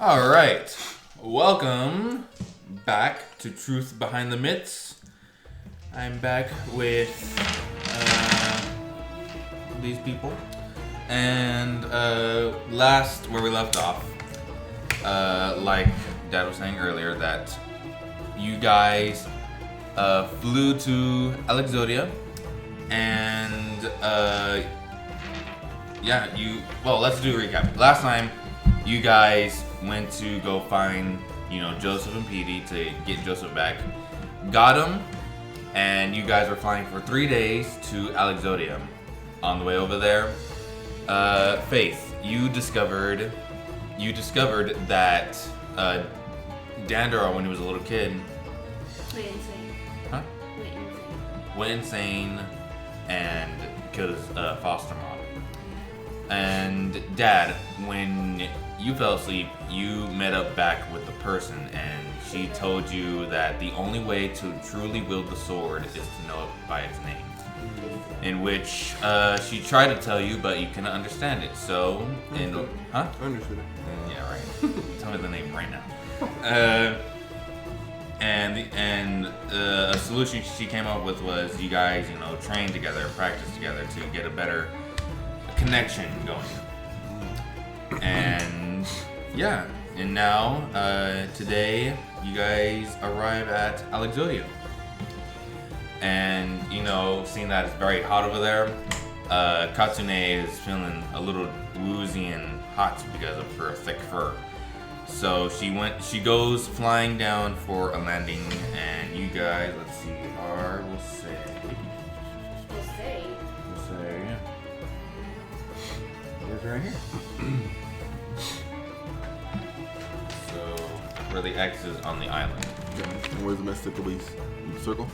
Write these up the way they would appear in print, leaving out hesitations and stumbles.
All right, welcome back to Truth Behind the Myths. I'm back with these people, and last where we left off, like Dad was saying earlier, that you guys flew to Alexodia, and let's do a recap. Last time, you guys went to go find, Joseph and Petey to get Joseph back. Got him, and you guys were flying for 3 days to Alexodia. On the way over there, Faith, you discovered that Dandara, when he was a little kid, Went insane. Huh? Went insane and killed his foster mom. And Dad, when you fell asleep, you met up back with the person, and she told you that the only way to truly wield the sword is to know it by its name. In which she tried to tell you, but you couldn't understand it. So, I understood it. Yeah, right. Tell me the name right now. And a solution she came up with was you guys, train together, practice together to get a better connection going. And yeah, and now today you guys arrive at Alexodia. And seeing that it's very hot over there, Katsune is feeling a little woozy and hot because of her thick fur. So she goes flying down for a landing, and you guys, let's see, we'll say, it's right here. So, where the X is on the island. And where's the mystical beast? In the circle?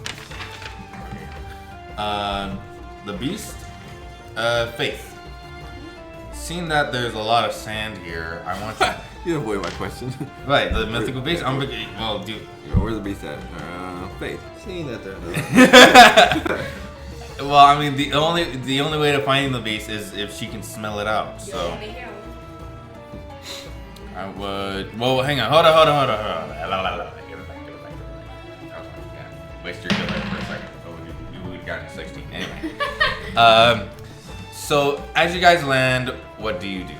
The beast? Faith. Seeing that there's a lot of sand here, I want you... You avoid my question. Right, the mythical beast? Where's the beast at? Faith. Seeing that there's Well, I mean, the only way to find the beast is if she can smell it out. So I would. Well, hang on. Hold on. Give it back. Yeah. Waste your good life for a second. Oh, we got 16. Anyway. So as you guys land, what do you do?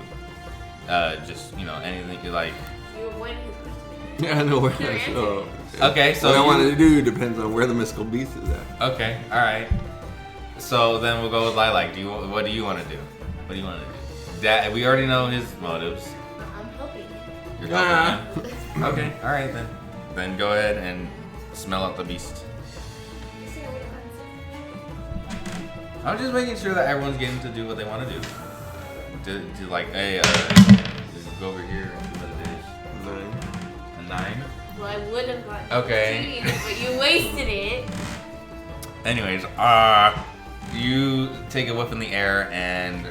Just anything you like. You avoided his question. Yeah, I know where that's so. Okay, so what I wanted to do depends on where the mystical beast is at. Okay, all right. So then we'll go with Lilac. What do you want to do? What do you want to do? Dad, we already know his motives. I'm helping. You're helping him? Okay, all right then. Then go ahead and smell out the beast. I'm just making sure that everyone's getting to do what they want to do. To like, hey, go over here and do what it is. 9. A 9? Well, I would have gotten Okay. 16, but you wasted it. Anyways, you take a whiff in the air, and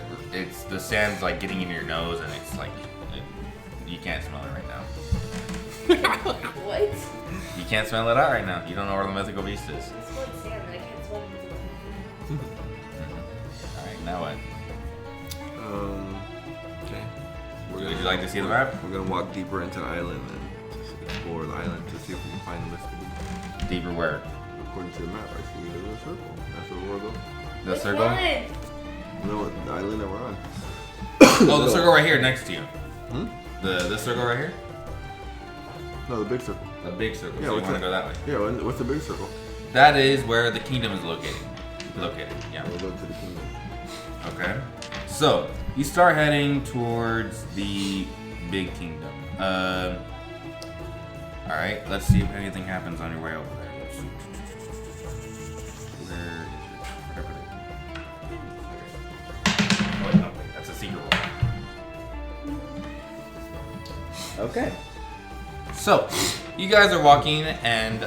the sand's like getting in your nose, and it's like you can't smell it right now. What? You can't smell it out right now. You don't know where the mythical beast is. I smelled sand, but I can't smell it. All right, now what? Okay. Would you like to see the map? We're gonna walk deeper into the island and just explore the island to see if we can find the mystical beast. Deeper where? According to the map, I see there's a circle. That's where we'll go. The Which circle? one? You know what? The island that we're on. Oh, the circle right here next to you. Hmm? The circle right here? No, the big circle. The big circle. Yeah, So you what's want to that? go that way? Yeah, what's the big circle? That is where the kingdom is located. Yeah. We'll go to the kingdom. Okay. So you start heading towards the big kingdom. All right. Let's see if anything happens on your way over there. Let's see. Where is it? Oh, wait, no, wait, that's a secret one. Okay. So you guys are walking, and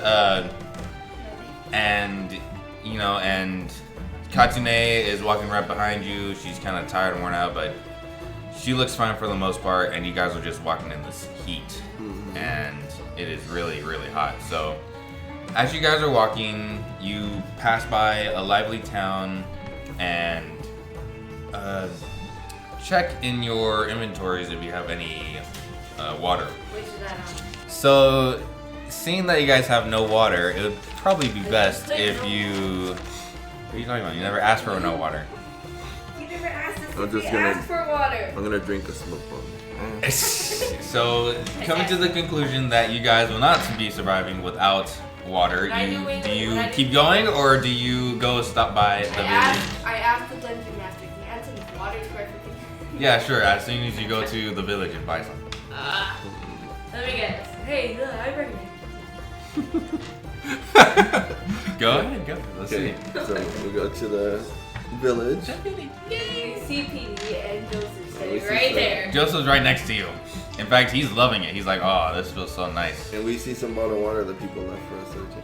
Katsune is walking right behind you. She's kind of tired and worn out, but she looks fine for the most part, and you guys are just walking in this heat, and it is really, really hot. So as you guys are walking, you pass by a lively town, and check in your inventories if you have any water. Which is that on? So, seeing that you guys have no water, it would probably be best if you. What are you talking about? You never asked for no water. You never asked us I'm if just we gonna- asked for water. I'm gonna drink a smoke bomb. So, coming to the conclusion that you guys will not be surviving without water, When I do you when I keep do- going or do you go stop by the village? I asked the dungeon master, can you add some water to our freaking... Yeah, sure. As soon as you go to the village and buy some. Let me guess. Hey, look, I recommend. Go ahead, go. Let's Okay, see. so we go to the village. Yay! CPD and Joseph We sitting see right some- there. Joseph's right next to you. In fact, he's loving it. He's like, oh, this feels so nice. And we see some bottled water that people left for us searching.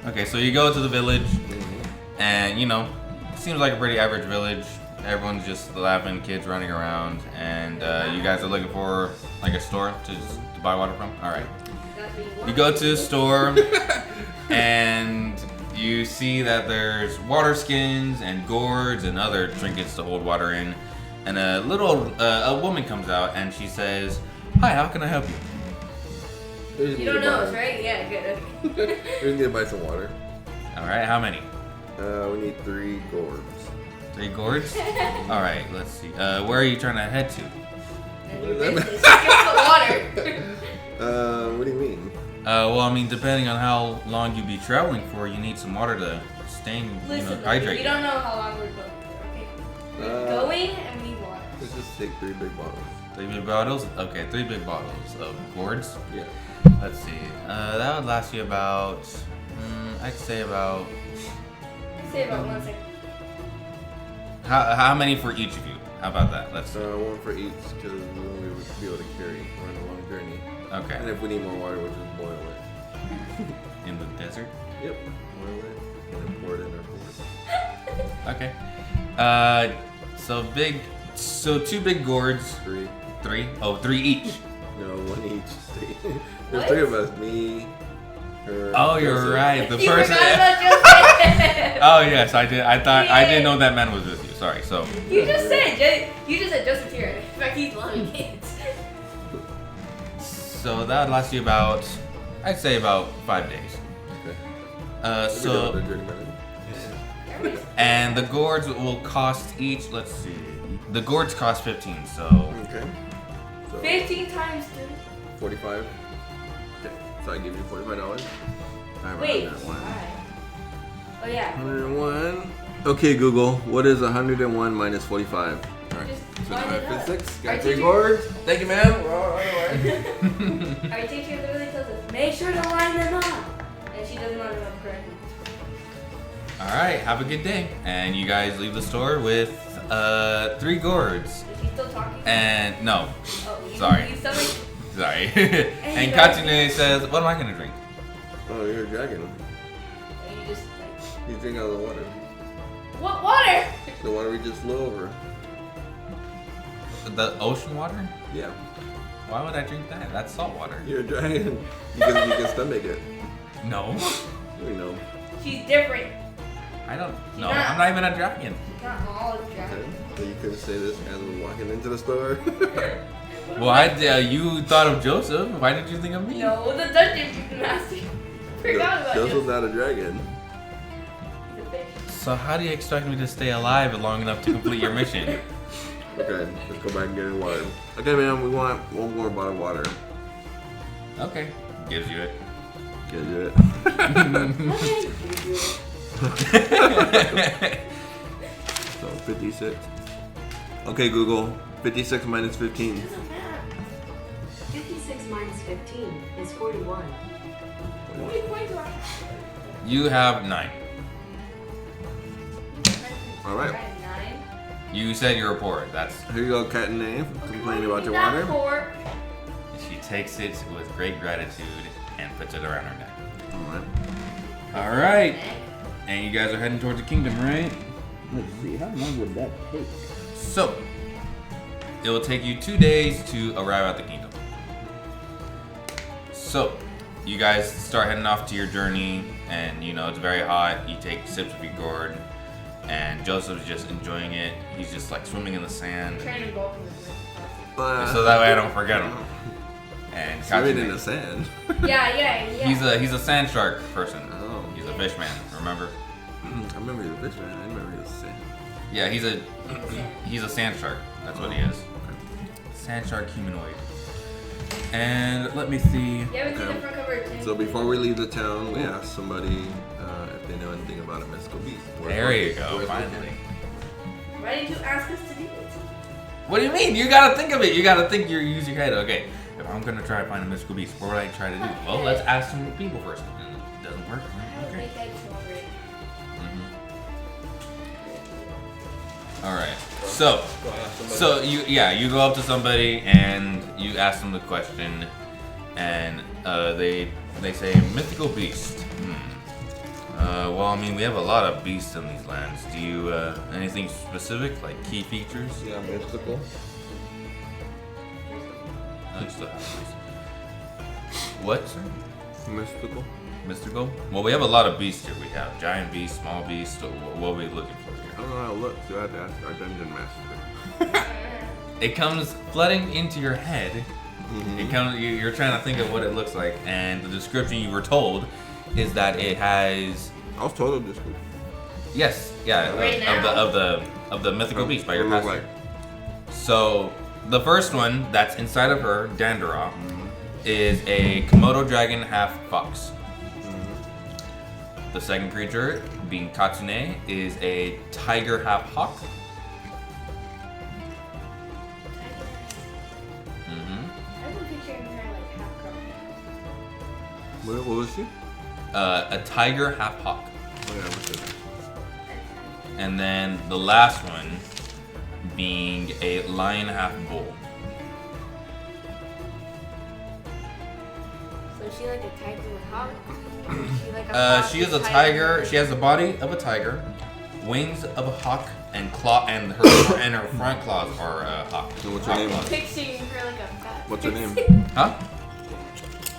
Okay, so you go to the village, and you know, it seems like a pretty average village. Everyone's just laughing, kids running around, and you guys are looking for like a store to buy water from. All right. You go to the store, and you see that there's water skins and gourds and other trinkets to hold water in. And a woman comes out and she says, "Hi, how can I help you?" You don't know us, right? Yeah, good. We're just gonna buy some water. All right, how many? We need 3 gourds. 3 gourds? All right, let's see. Where are you trying to head to? And your business. Get the water. What do you mean? Well, I mean, depending on how long you be traveling for, you need some water to stay, Listen, hydrate. we don't know how long we're going for, okay? We're going and we need water. Let's just take 3 big bottles. 3 big bottles? Okay, 3 big bottles of gourds. Yeah. Let's see. That would last you about, I'd say about, Say about 1 second. how many for each of you? How about that? Let's see. 1 for each, because we would be able to carry. We're on a long journey. And Okay. if we need more water, we'll just boil it. In the desert? Yep. Boil it and then pour it in our port. Okay. So 2 big gourds. 3. 3? Oh, 3 each. No, 1 each. 3. There's What? 3 of us. Me, her. Oh, you're Joseph. right. The You person. forgot about Joseph. Oh yes, I did. I didn't Yeah. know that man was with you. Sorry. So You just said Joseph here. In fact, he's loving it. that would last you about, I'd say about 5 days. Okay. We're done with So the journey by then. and the gourds will cost each. Let's see. The gourds cost 15. So Okay. So 15 times 3. 45. Okay. So I give you $45. I Wait. that one. Why? Oh yeah. 101. Okay, Google. What is 101 minus 45? Alright. Just So line now it up. physics. Our Got 3 teacher- gourds. Thank you, ma'am. We're all on our way. Our teacher literally tells us, make sure to line them up. And she doesn't line them up correctly. all right, have a good day. And you guys leave the store with 3 gourds. Is she still talking? And no, Oh, you, sorry. You sound like, sorry. And Katsune says, "What am I gonna drink?" Oh, you're a dragon. you just like, You drink out of the water. what water? The water we just flew over. The ocean water? Yeah. Why would I drink that? That's salt water. You're a dragon. You can stomach it. No, We know. She's different. I don't. She's No, not- I'm not even a dragon. She's not all Okay. dragon. So you couldn't say this as we're walking into the store. Why? You thought of Joseph. Why did you think of me? No, the dungeon master. Forgot about Joseph's you. not a dragon. He's a fish. So how do you expect me to stay alive long enough to complete your mission? Okay, let's go back and get in water. Okay, ma'am, we want 1 more bottle of water. Okay, gives you it. Get it. Okay. So 56. Okay, Google. 56 minus 15. Doesn't matter. 56 minus 15 is 41. How many points do I have? You have 9. All right. I have 9. You said you were poor. That's. Here you go, cat and name. Complaining about your Not water. poor. She takes it with great gratitude and puts it around her neck. All right. All right. And you guys are heading towards the kingdom, right? Let's see. How long would that take? So, it will take you 2 days to arrive at the kingdom. So, you guys start heading off to your journey, and you know it's very hot. You take sips of your gourd, and Joseph's just enjoying it. He's just like swimming in the sand, Trying to go so that way I don't forget him. And Swimming in Katsune, the sand. Yeah. he's a sand shark person. Oh. He's a fish man. Remember? I remember the fish man. I remember the sand. Yeah, he's a sand shark. That's what he is. Sand shark humanoid. And let me see. You haven't seen Okay. the front cover of Tim? So before we leave the town, we ask somebody if they know anything about a mystical beast. There you go. Where's Finally. Why did you ask us to do it? What do you mean? You gotta think of it. You gotta think. Use your head. Okay. If I'm gonna try to find a mystical beast, what would I try to do? Well, let's ask some people first. And it doesn't work. Okay. All right. So you go up to somebody and you ask them the question, and they say mythical beast. Well, I mean, we have a lot of beasts in these lands. Do you anything specific, like key features? Yeah, mystical. I still have these. What, sir? Mystical. Mystical? Well, we have a lot of beasts here. We have giant beasts, small beasts. So what are we looking for I here? don't know how to look, so I have to ask our dungeon master. It comes flooding into your head. It comes. You're trying to think of what it looks like, and the description you were told is that it has. I was told this group. Yes, yeah, Right now? of the mythical beast by your What it pastor. look like? So the first one that's inside of her, Dandara, is a Komodo dragon half fox. The second creature, being Katsune, is a tiger half hawk. I've been picturing her like half What was she? A tiger half hawk. Oh yeah, what's that? And then the last one being a lion half bull. So is she like a tiger with hawk? Or is she like a hawk She is a with tiger. She has the body of a tiger, wings of a hawk, and claw, and her front claws are a hawk. So what's her name? I'm picturing her like a fat. What's her name? Huh?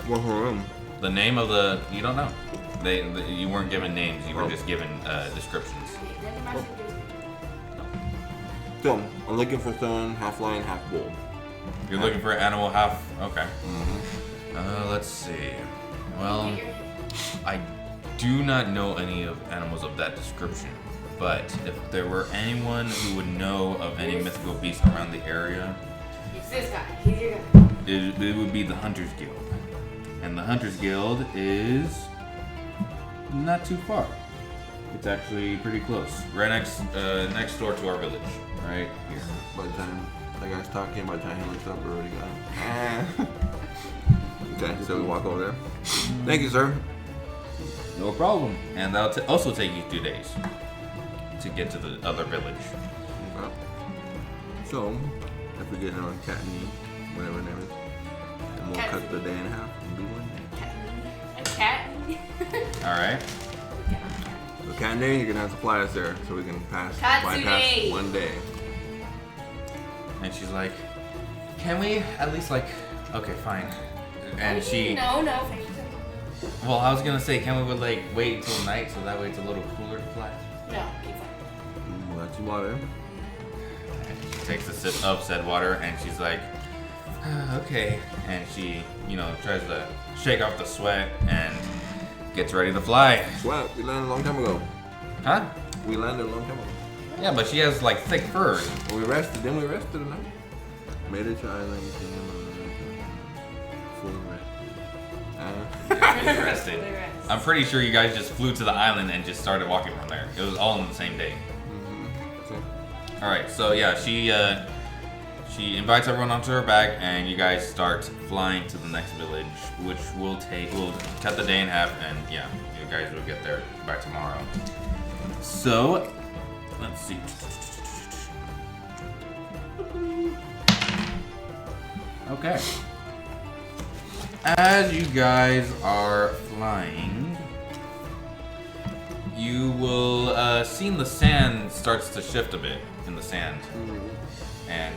What's her name? The name of the you don't know. You weren't given names. You were just given descriptions. So, I'm looking for someone half lion, half bull. You're looking for an animal half. Okay. Let's see. Well, I do not know any of animals of that description. But if there were anyone who would know of any mythical beasts around the area, It's this guy. He's your guy. it would be the Hunters Guild. And the Hunters Guild is not too far. It's actually pretty close. Right next door to our village. Right here. By the time that guy's talking, by the time he looks up, we already got him. Okay, so we walk over there. Thank you, sir. No problem. And that'll also take you 2 days to get to the other village. Okay. So, if we get on cat and whatever her name is, and we'll cut the day in half and do 1 day. A cat? All right. So cat day, you're gonna have to fly us there so we can bypass Katsune. 1 day. And she's like, "Can we at least okay, fine." And she, No. well, I was gonna say, can we wait until night so that way it's a little cooler to fly? No, keep flying. We'll let you water. And she takes a sip of said water and she's like, "Okay." And she, tries to shake off the sweat and gets ready to fly. Sweat, we landed a long time ago. Huh? We landed a long time ago. Yeah, but she has thick fur. Well, we rested, then we rested tonight. Made it to island. Fully rest. Interesting. I'm pretty sure you guys just flew to the island and just started walking from there. It was all on the same day. All right, so yeah, she invites everyone onto her back, and you guys start flying to the next village, which we'll cut the day in half, and yeah, you guys will get there by tomorrow. So, let's see. Okay. As you guys are flying, you will see the sand starts to shift a bit in the sand, and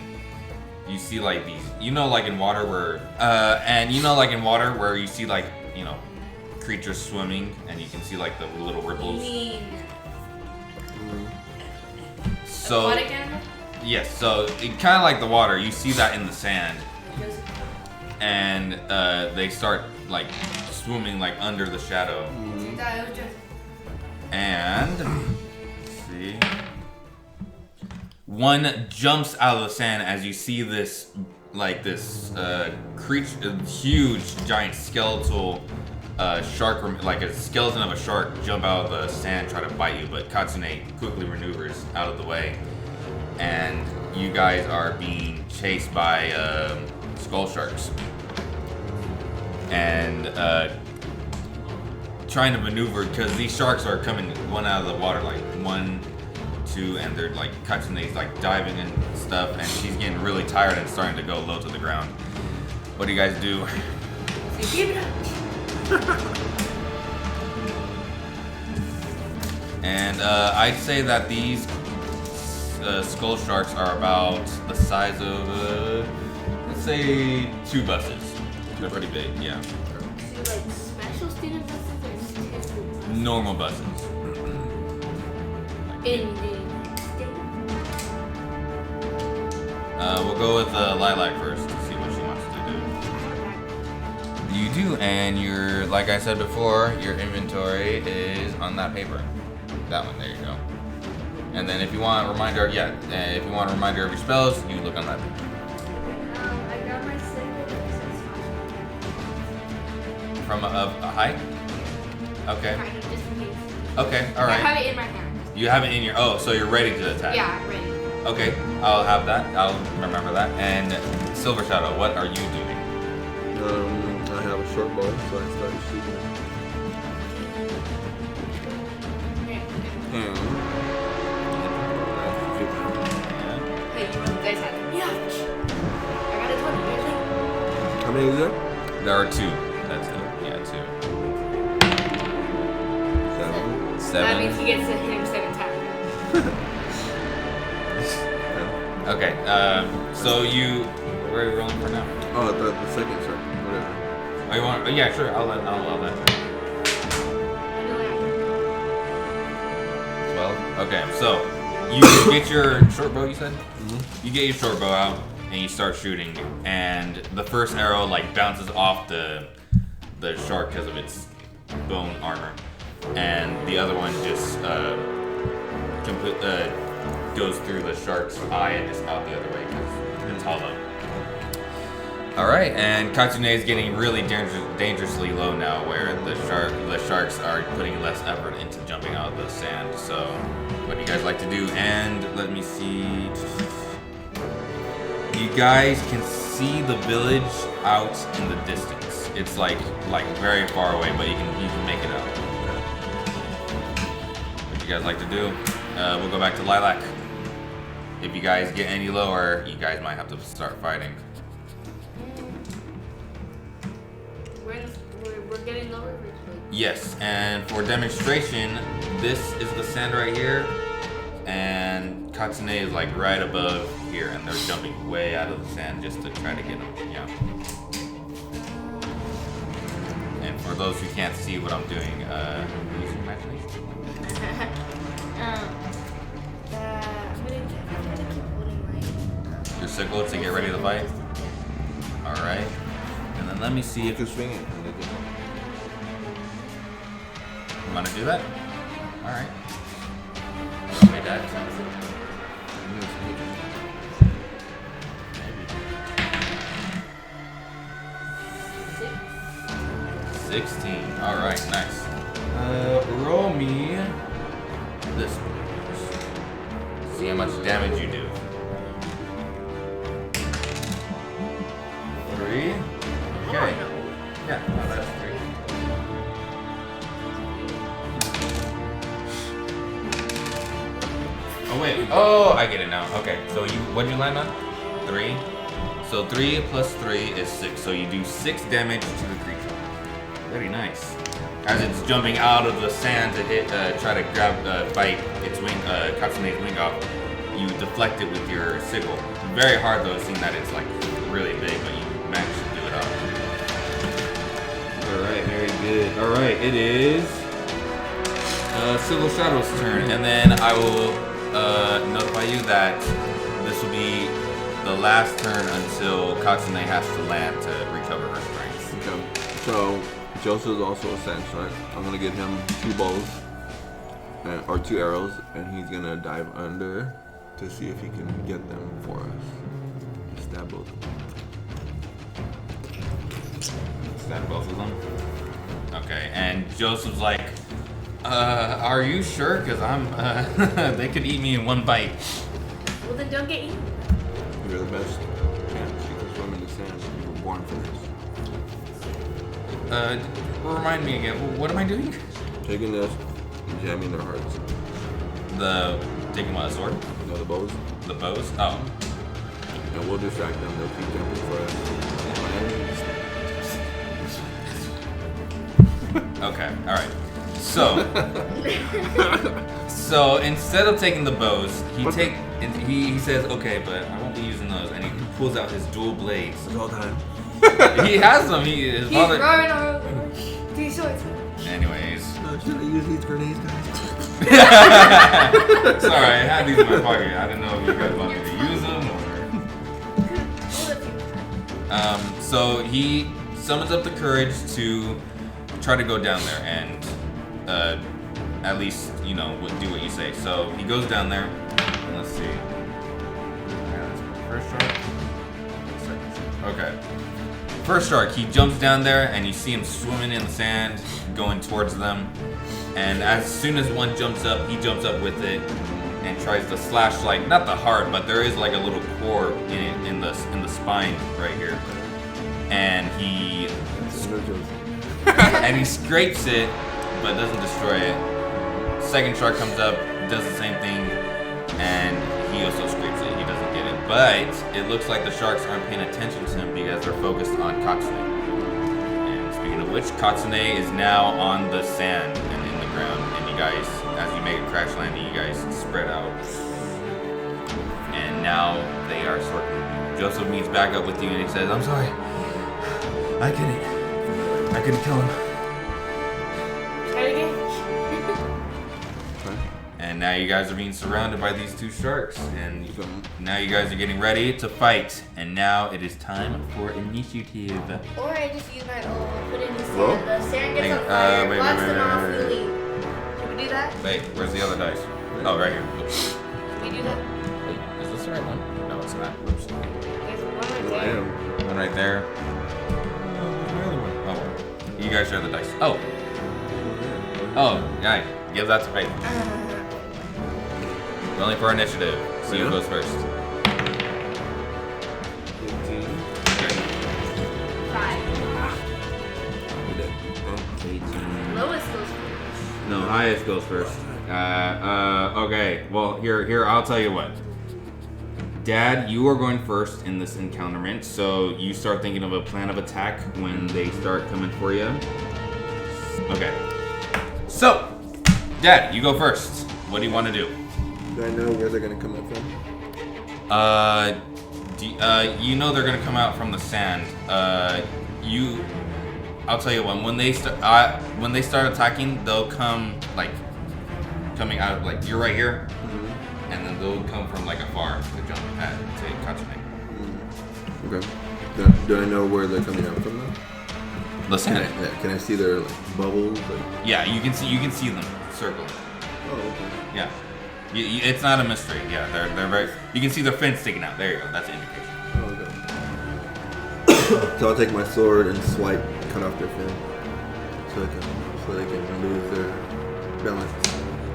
you see these. In water where you see creatures swimming, and you can see the little ripples. So Aquatic animal? yes, so it kind of like the water. You see that in the sand, and they start like swimming like under the shadow. And let's see, one jumps out of the sand as you see this creature, huge giant skeletal shark, like a skeleton of a shark, jump out of the sand, try to bite you, but Katsune quickly maneuvers out of the way, and you guys are being chased by skull sharks, and trying to maneuver because these sharks are coming one out of the water, like 1, 2, and they're like Katsune's like diving and stuff, and she's getting really tired and starting to go low to the ground. What do you guys do? Keep it up. And I'd say that these skull sharks are about the size of, let's say, 2 buses. They're pretty big, yeah. So like special student buses or student buses? Normal buses. In the We'll go with Lilac first to see what she wants to do. You do, and you're, like I said before, your inventory is on that paper. That one, there you go. And then if you want a reminder, if you want a reminder of your spells, you look on that paper. I got my second. From a height? Okay. Kind of just in case. Okay, I alright. have it in my hand. You have it in your, oh, so you're ready to attack. Yeah, I'm ready. Okay, I'll have that. I'll remember that. And Silver Shadow, what are you doing? I have a short bow, so I started shooting. Hmm. Hey, you guys have it. Yeah. I got a 20. Here's it. How many is there? There are 2. That's it. Yeah, 2. 7. That means he gets to hit him 7 times. Okay, so you, where are you rolling for now? Oh, the second shot. Whatever. Oh, you want, yeah, sure, I'll allow that. 12? Okay, so you get your short bow, you said? Mm-hmm. You get your short bow out, and you start shooting, and the first arrow, like, bounces off the shark because of its bone armor, and the other one just, goes through the shark's eye and just out the other way because it's hollow. Alright, and Katsune is getting really dangerously low now, where the sharks are putting less effort into jumping out of the sand. So, what do you guys like to do? And let me see. You guys can see the village out in the distance. It's like very far away, but you can make it out. What do you guys like to do? We'll go back to Lilac. If you guys get any lower, you guys might have to start fighting. We're getting lower. Yes, and for demonstration, this is the sand right here, and Katsune is like right above here, and they're jumping way out of the sand just to try to get them. Yeah. And for those who can't see what I'm doing, use your imagination. I'm gonna keep holding my. Your sickle to get ready to fight. All right, and then let me see You if can swing it. you want to do that. All right. Okay, Dad. Maybe. 16. All right, nice. Roll me this one. See how much damage you do. 3. Okay. Yeah, no, that's 3. Oh wait. Oh, I get it now. Okay. So what'd you land on? 3. So 3 plus 3 is 6. So you do 6 damage to the creature. Very nice. As it's jumping out of the sand to try to bite its wing, Katsune's wing off, you deflect it with your sickle. Very hard though, seeing that it's like really big, but you managed to do it off. All right, very good. All right, it is Silver Shadow's turn, and then I will notify you that this will be the last turn until Katsune has to land to recover her strength. Okay. So Joseph is also a sense, right? I'm gonna give him 2 bows or 2 arrows, and he's gonna dive under to see if he can get them for us. Stab both of them. Stab both of them. Okay, and Joseph's like, are you sure? Because they could eat me in one bite. Well, then don't get eaten. You're the best chance. You can swim in the sand. You were born for this. Remind me again, what am I doing? Taking this and jamming their hearts. Taking what, a sword? No, the bows. The bows? Oh. And we'll distract them. They'll keep jumping for us. Okay, alright. So instead of taking the bows, he says, okay, but I won't be using those, and he pulls out his dual blades. It's all time. He has them. His He's father. roaring our 3 swords. Anyways. Should I use these grenades, guys? Sorry, I had these in my pocket. I didn't know if you guys wanted me to use them or. So he summons up the courage to try to go down there and at least, do what you say. So he goes down there. Let's see. First shark. Second shark. Okay. First shark, he jumps down there and you see him swimming in the sand, going towards them. And as soon as one jumps up, he jumps up with it and tries to slash, like, not the heart, but there is like a little core in the spine right here. And he scrapes it, but doesn't destroy it. Second shark comes up, does the same thing, and he also scrapes it. He doesn't get it. But it looks like the sharks aren't paying attention to him because they're focused on Katsune. And speaking of which, Katsune is now on the sand and in the ground. And you guys, as you make a crash landing, you guys spread out. And now they are circling you. Joseph meets back up with you and he says, I'm sorry. I couldn't kill him. Try it again. And now you guys are being surrounded by these 2 sharks. And now you guys are getting ready to fight. And now it is time for initiative. Or I just use my own, put it in the sand. Well, The sand gets hang on on, fire, wait, blocks wait, them wait, off, wait, we wait. leave. Can we do that? Wait, where's the other dice? Oh, right here. Oops. Can we do that? Wait, is this the right one? No, it's not. Oops. There's one right I there. am. One right there. Oh, you guys share the dice. Oh, yeah. Give that to Faith. Only for initiative. See who goes first. 15. 5. 18. Lowest goes first. No, highest goes first. Okay. Well, here, I'll tell you what. Dad, you are going first in this encounterment, so you start thinking of a plan of attack when they start coming for you. Okay. So, Dad, you go first. What do you want to do? Do I know where they're gonna come up from? You know they're gonna come out from the sand. I'll tell you when they start attacking, they'll come coming out of you're right here, and then they'll come from afar to jump at to Katsune. Okay. Do I know where they're coming out from though? The sand. Can I see their bubbles? Yeah, you can see them circling. Oh, okay. Yeah. It's not a mystery. Yeah, they're very. You can see their fins sticking out. There you go. That's an indication. Oh, okay. So I'll take my sword and swipe, cut off their fin, so they can lose their balance.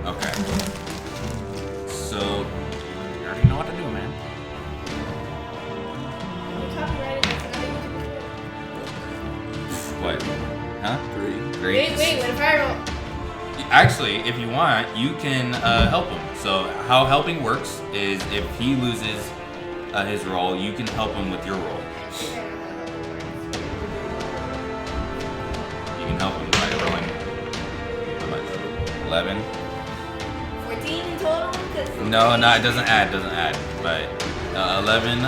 Okay. So you already know what to do, man. You copyrighted this, and I need to do it. What? Huh? 3. Great. Wait, what if I roll? Actually, if you want, you can help him. So how helping works is if he loses his roll, you can help him with your roll. You can help him by rolling how much? 11? 14 in total? No, it doesn't add. But 11,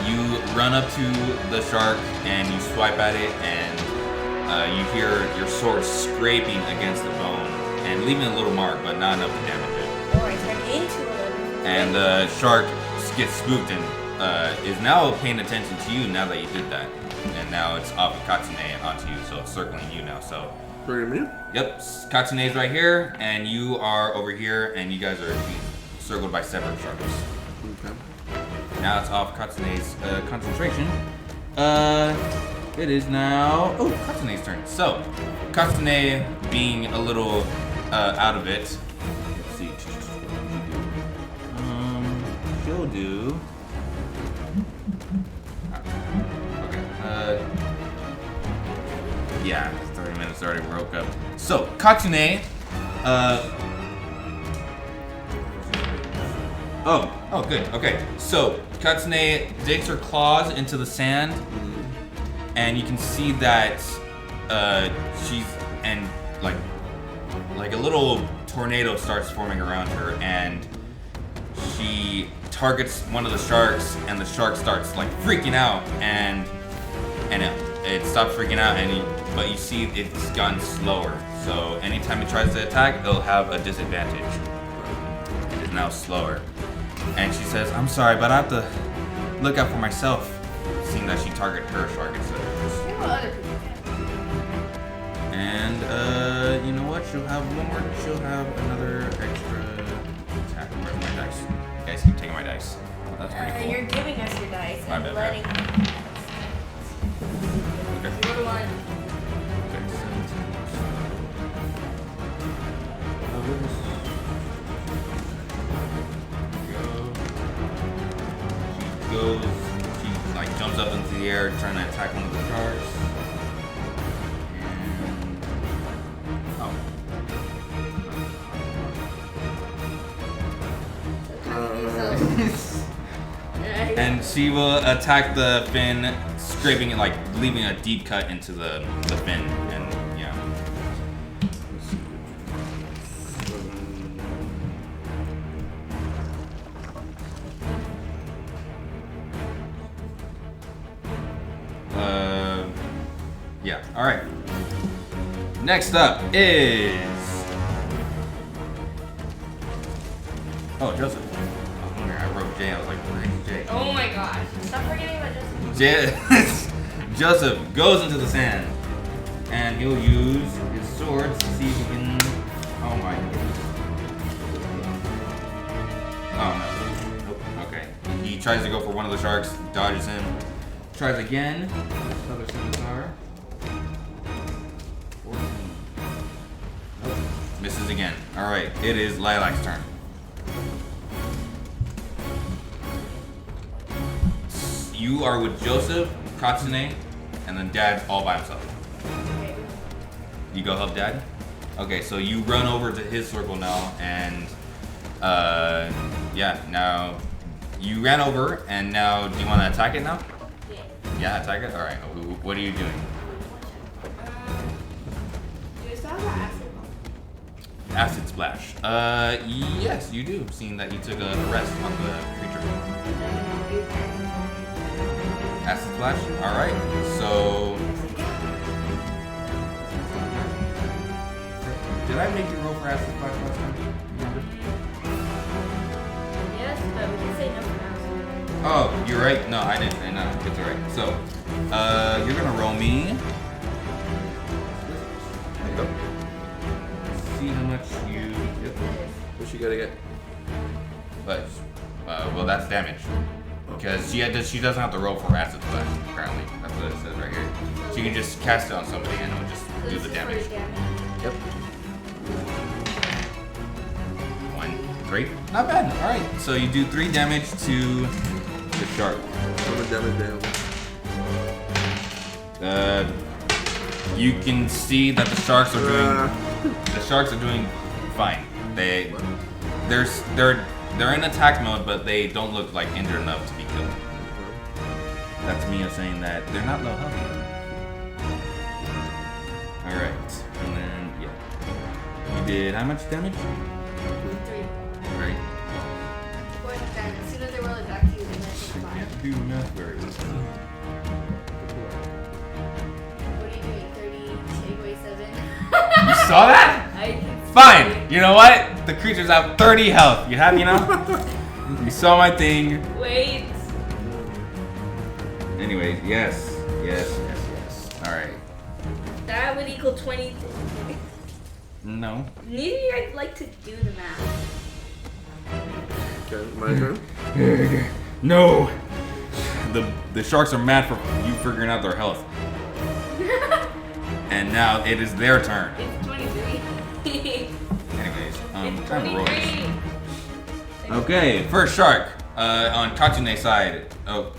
you run up to the shark and you swipe at it, and you hear your sword scraping against the bone and leaving a little mark, but not enough to damage it. Or I turn into 11. And the shark gets spooked and is now paying attention to you now that you did that. And now it's off of Katsune onto you, so it's circling you now. So. Bring me? Yep, Katsune's right here, and you are over here, and you guys are being circled by separate sharks. Okay. Now it's off Katsune's concentration. It is now Katsune's turn. So, Katsune being a little out of it. Let's see. She'll do. Okay. Yeah, 30 minutes already broke up. So, Katsune. Oh, good. Okay. So, Katsune digs her claws into the sand, and you can see that she's and like a little tornado starts forming around her, and she targets one of the sharks, and the shark starts like freaking out, and it stops freaking out, but you see it's gotten slower. So anytime it tries to attack, it'll have a disadvantage. It is now slower. And she says, I'm sorry, but I have to look out for myself, seeing that she targeted her shark instead of hers. You know other people can. And, you know what? She'll have one more. She'll have another extra attack. Where's my dice? You guys keep taking my dice. Oh, that's pretty cool. You're giving us your dice My and bad, letting Okay. you roll one. Okay, 17. She like jumps up into the air trying to attack one of the sharks. And she will attack the fin, scraping it, like leaving a deep cut into the fin, and yeah. Yeah. All right. Next up is. Oh, Joseph. I wrote J. I was like, where's J? Oh my gosh. Stop forgetting about Joseph. Joseph goes into the sand, and he'll use his sword to see if he can. Oh my goodness. Oh no. Nope. Okay. He tries to go for one of the sharks, dodges him, tries again. Another scimitar. 14. Nope. Misses again. Alright, it is Lilac's turn. You are with Joseph, Katsune, and then Dad's all by himself. You go help Dad? Okay, so you run over to his circle now, and yeah, now you ran over, and now do you want to attack it now? Yeah. Yeah, attack it? Alright, what are you doing? Do you still have an acid? Acid splash. Yes, you do, seeing that you took a rest on the creature. Acid splash? Alright, so. Did I make you roll for acid splash last time? Remember? Yes, but we can say no for now. Oh, you're right. No, I didn't. No, it's alright. So, you're gonna roll me. There you go. See how much you. Yep. What you gotta get? But, well, that's damage. Because she doesn't have to roll for acid splash, apparently. That's what it says right here. She can just cast it on somebody and it'll just do the damage. Yep. 1, 3. Not bad. Alright. So you do 3 damage to the shark. How much damage they have? You can see that the sharks are doing fine. They're in attack mode, but they don't look like injured enough to be killed. That's Mia saying that they're not low health. Alright. And then, yeah. You did how much damage? 3. Right. As soon as they roll it back to you, then that's 5. Can't do math very well. What are you doing? 30, take away 7. You saw that? I can see. Fine. You know what? The creatures have 30 health. You happy now? You saw my thing. Wait. Anyways, yes. All right. That would equal 20. No. Neither of you like to do the math. Okay, my turn. No. The sharks are mad for you figuring out their health. And now it is their turn. It's 23. Anyways, It's time to roll this. 23. Okay, first shark. On Katsune's side. Oh.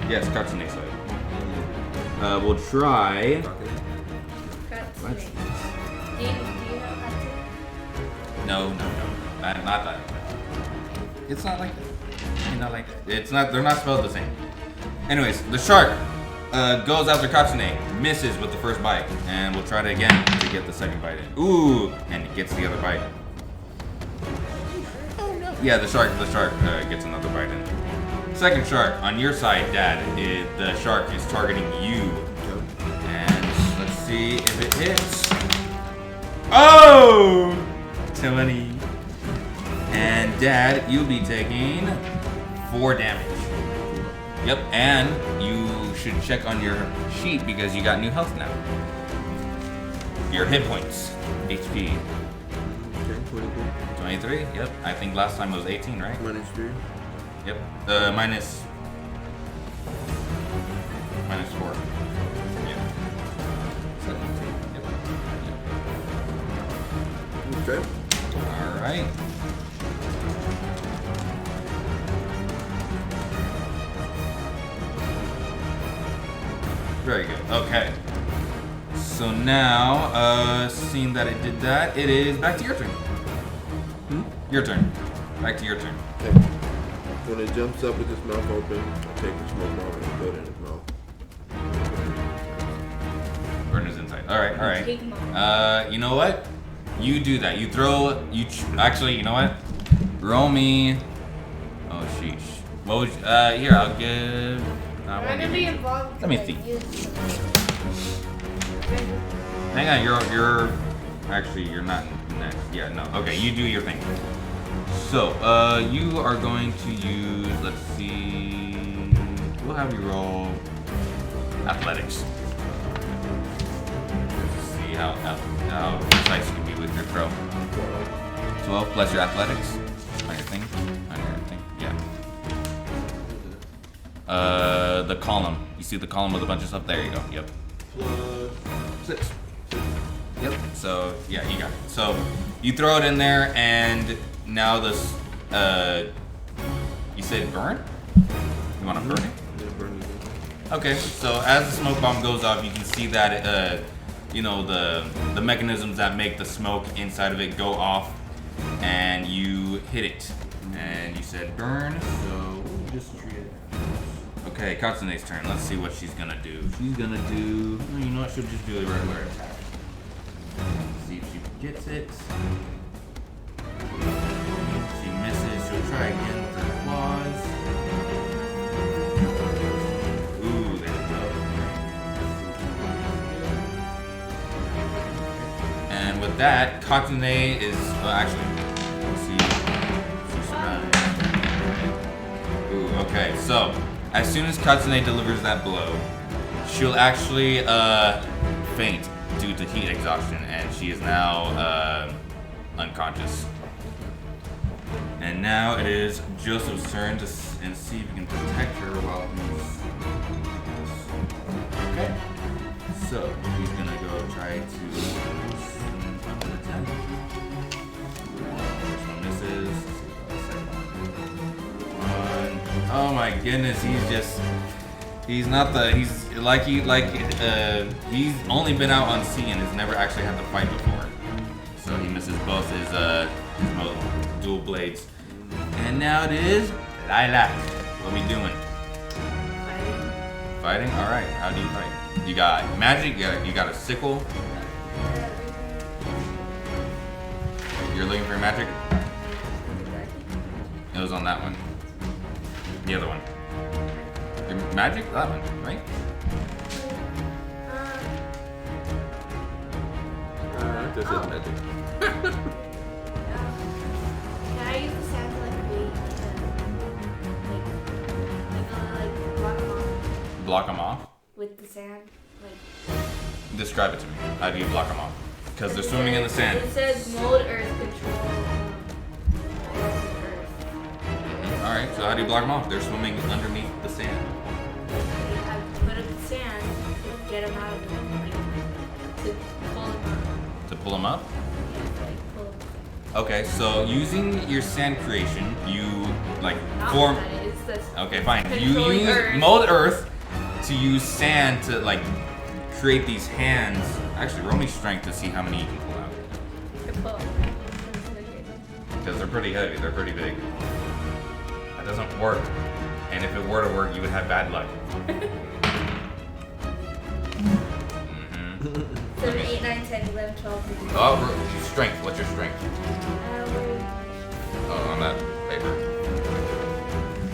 Yes, Katsune's side. We'll try. Katsune. Do you know Katsune? No. Not that. It's not like that. It's not like that. It's not. They're not spelled the same. Anyways, the shark goes after Katsune, misses with the first bite, and we'll try it again to get the second bite in. Ooh, and he gets the other bite. Oh no. Yeah, the shark gets another bite in. Second shark on your side, Dad. The shark is targeting you, and let's see if it hits. Oh, 20. And Dad, you'll be taking 4 damage. Yep, and you should check on your sheet because you got new health now. Your hit points, HP. Okay, 23. 23, yep. I think last time it was 18, right? Minus 3. Yep. Minus 4. Yep. 17. Yep. Okay. Alright. Very good. Okay. So now, seeing that it did that, it is back to your turn. Your turn. Back to your turn. Okay. When it jumps up with its mouth open, I take the smoke bomb and put it in its mouth. Burner's inside. Alright, Take 'em alright. You know what? You do that. You throw, actually, you know what? Roll me. Oh, sheesh. What would you, here, I'll give. I I'm won't gonna give be you. involved. Let me because I think. used- Hang on, you're actually you're not next. Yeah, no. Okay, you do your thing. So, you are going to use. Let's see. We'll have you roll athletics. Let's see how precise you can be with your crow. 12 plus your athletics on your thing. Yeah. The column. You see the column with a bunch of stuff. There you go. Yep. Plus 6. Yep. So yeah, you got it. So you throw it in there, and now this. You said burn? You want to burn it? Yeah, burn it. Okay. So as the smoke bomb goes off, you can see that the mechanisms that make the smoke inside of it go off, and you hit it, and you said burn. So we'll just treat it. Okay, Katsune's turn. Let's see what she's gonna do. She's gonna do. You know what? She'll just do a regular attack. See if she gets it. She misses. She'll try again with her claws. Ooh, there we go. And with that, Katsune is actually. Let's see. She's surrounded. Ooh, okay. So as soon as Katsune delivers that blow, she'll actually faint due to heat exhaustion, and she is now unconscious. And now it is Joseph's turn to and see if he can protect her while he's. Okay. So he's gonna go try to attack. First one misses. Let's see about the second one. Oh my goodness, he's not the he's only been out on sea and has never actually had to fight before. So he misses both his dual blades. And now it is Lilac. What are we doing? Fighting? Alright, how do you fight? You got magic, you got a sickle. You're looking for magic? It was on that one. The other one. Your magic? That one, right? This is magic. Can I use the sand block them off? with the sand. Like, Describe it to me. How do you block them off? Because they're swimming in the sand. It says mold earth control. Alright, so how do you block them off? They're swimming underneath the sand. You have to put up the sand to get them out of the to pull them up. To pull them up? Yeah, like pull them up. Okay, so using your sand creation, you like Not form. that, it's this Okay, fine. You controlling use earth. mold earth to use sand to like create these hands. Actually, roll me strength to see how many you can pull out. to pull. Because they're pretty heavy. They're pretty big. That doesn't work. And if it were to work, you would have bad luck. 7, 8, 9, 10, 11, 12, 13. Oh, strength. What's your strength? Oh, on that paper.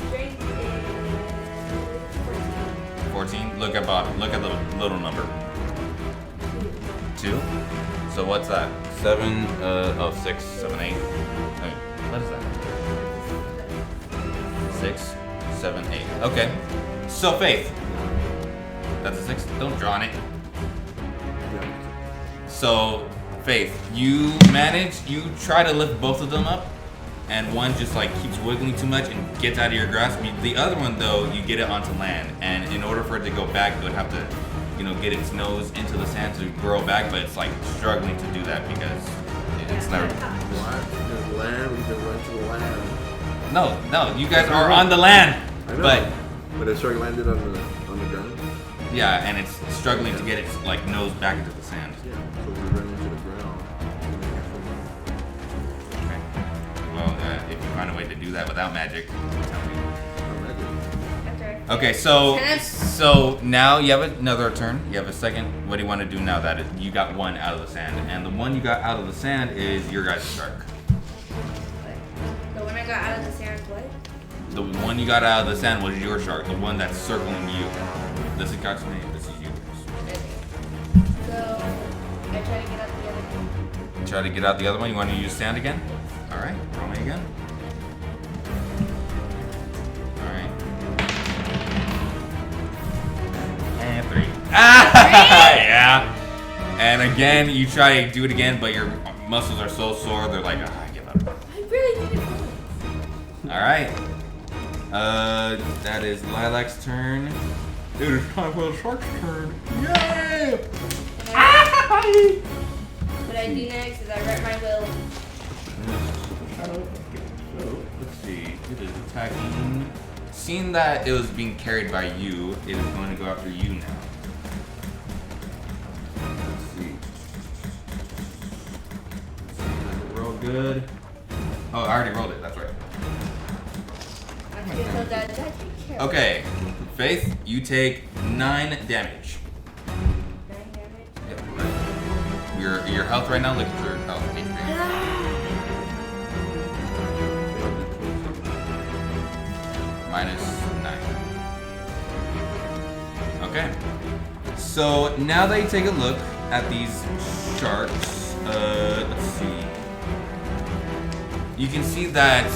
Strength is 14. Look at bottom. Look at the little number. 2. So what's that? 7. 6, 7, 8. Wait, what is that? 6, 7, 8. Okay. So Faith. That's a 6. Don't draw on it. So Faith, you try to lift both of them up, and one just like keeps wiggling too much and gets out of your grasp. The other one though, you get it onto land, and in order for it to go back, it would have to, get its nose into the sand to grow back, but it's like struggling to do that because it's never. What? There's land. We just went to the land. No, you guys are on the land, I know. but But it's shark landed on the ground. yeah, and it's struggling to get its like nose back into the sand. Yeah. So we run into the ground. Okay. Well, if you find a way to do that without magic, tell me. okay. Okay, so now you have another turn. You have a second. What do you want to do now that you got one out of the sand? And the one you got out of the sand is your guys' shark. The one I got out of the sand, what? The one you got out of the sand was your shark. The one that's circling you. This is God's name. This is you. So, I try to get out the other one. Try to get out the other one. You want to use sand again? All right. Roll me again. All right. And 3. Ah! Yeah. And again, you try to do it again, but your muscles are so sore. They're like, I give up. I really did it. All right. That is Lilac's turn. It is time for the shark's turn. Yay! What I do next is I write my will. So, let's see. It is attacking. Seeing that it was being carried by you, it is going to go after you now. Let's see. Roll good. Oh, I already rolled it. That's right. Okay, Faith, you take 9 damage. 9 damage. Yep, right. Your health right now. Look at your health. Minus 9. Okay. So now that you take a look at these sharks, let's see. You can see that,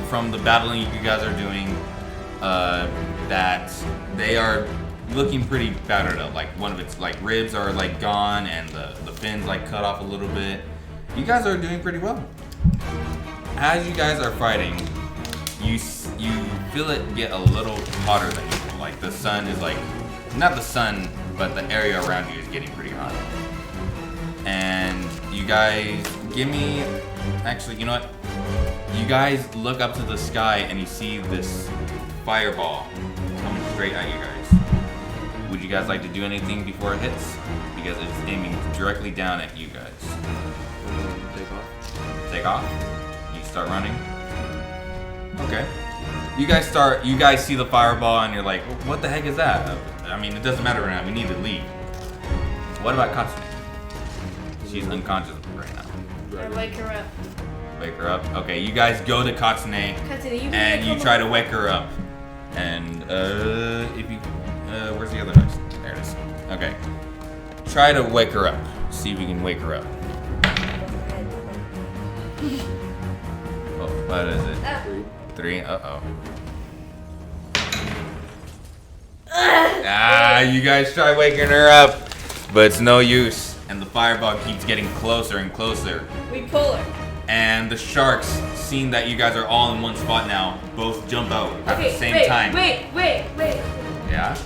from the battling you guys are doing, that they are looking pretty battered up. Like one of its like ribs are like gone, and the fins like cut off a little bit. You guys are doing pretty well. As you guys are fighting, you feel it get a little hotter than usual. Like the sun is like, not the sun, but the area around you is getting pretty hot. And you guys, actually, you know what? You guys look up to the sky and you see this fireball coming straight at you guys. Would you guys like to do anything before it hits? Because it's aiming directly down at you guys. Take off? You start running? Okay. You guys see the fireball and you're like, what the heck is that? I mean, it doesn't matter right now. We need to leave. What about Katsune? She's unconscious right now. I wake her up. Wake her up. Okay, you guys go to Katsune and you try to wake her up. And if you where's the other dice? There it is. Okay. Try to wake her up. See if you can wake her up. Oh, what is it? 3. Uh-oh. You guys try waking her up, but it's no use. And the fireball keeps getting closer and closer. We pull her. And the sharks, seeing that you guys are all in one spot now, both jump out at the same wait, time. Wait. Yeah?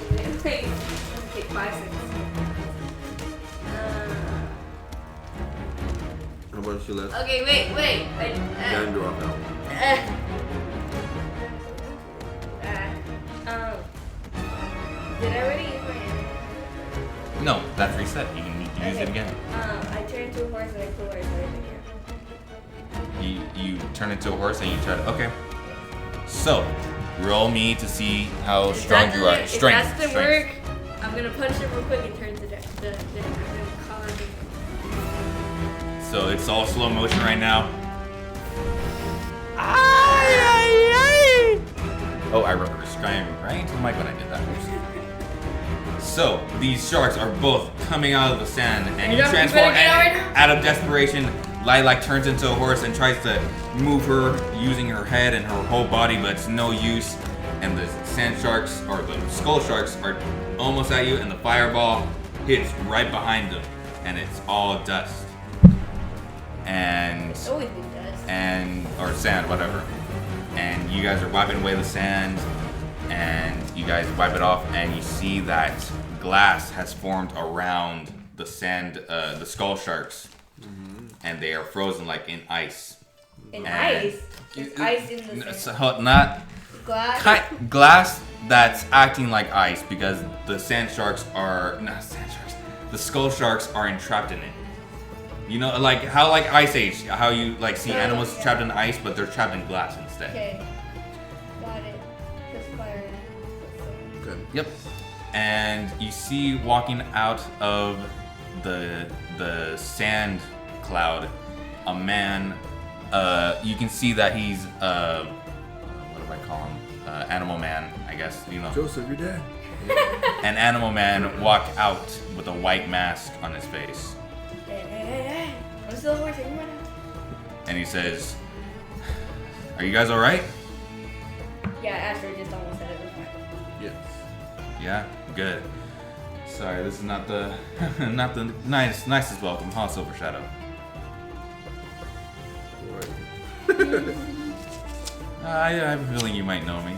Take 5 seconds. How about she lets Okay, wait. Gandalf out? Did I already use my energy? No, that's reset. You can use it again. I turn into a horse and I pull her again. You turn into a horse and you try to. Okay. So, roll me to see how strong you are. Strength. If that doesn't work, I'm gonna punch her real quick and turn to the collar. So it's all slow motion right now. Oh, I wrote screaming right into the mic when I did that. So these sharks are both coming out of the sand, and you transform. And out of desperation, Lilac turns into a horse and tries to move her using her head and her whole body, but it's no use. And the sand sharks or the skull sharks are almost at you, and the fireball hits right behind them, and it's all dust. And It's always been dust. or sand, whatever. And you guys are wiping away the sand, and you guys wipe it off, and you see that glass has formed around the sand, the skull sharks, and they are frozen like in ice. In ice? There's ice in the sand. So not Glass? glass that's acting like ice because the sand sharks are not sand sharks. The skull sharks are entrapped in it. You know, like how like Ice Age, how you like see animals trapped in ice, but they're trapped in glass instead. Okay. Got it. Just fire. Okay. Yep. And you see walking out of the sand cloud a man. You can see that he's what do I call him? Animal man, I guess. You know. Joseph, you're dead. An animal man walk out with a white mask on his face. Hey. I'm still a horse. Are you running? And he says, "Are you guys all right?" Yeah, Astro just almost said it was fine. Yes. Yeah, good. Sorry, this is not the not the nicest welcome, huh, Silver Shadow? I have a feeling you might know me.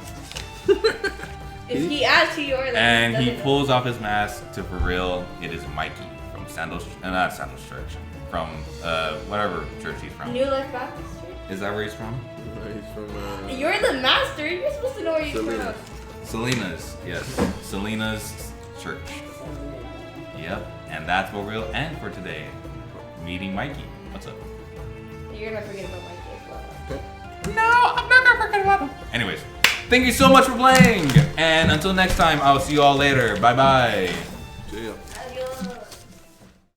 If he asks who you are, then And he pulls off his mask to for real. It is Mikey from not Sandals Church, from whatever church he's from. New Life Baptist Church? Is that where he's from? He's from You're the master. You're supposed to know where he's from. Selena's, yes. Selena's church. Yep. And that's where we'll end for today. Meeting Mikey. What's up? You're not forgetting about Mikey as well. No, I'm not gonna forget about him. Anyways, thank you so much for playing. And until next time, I'll see you all later. Bye bye. See ya.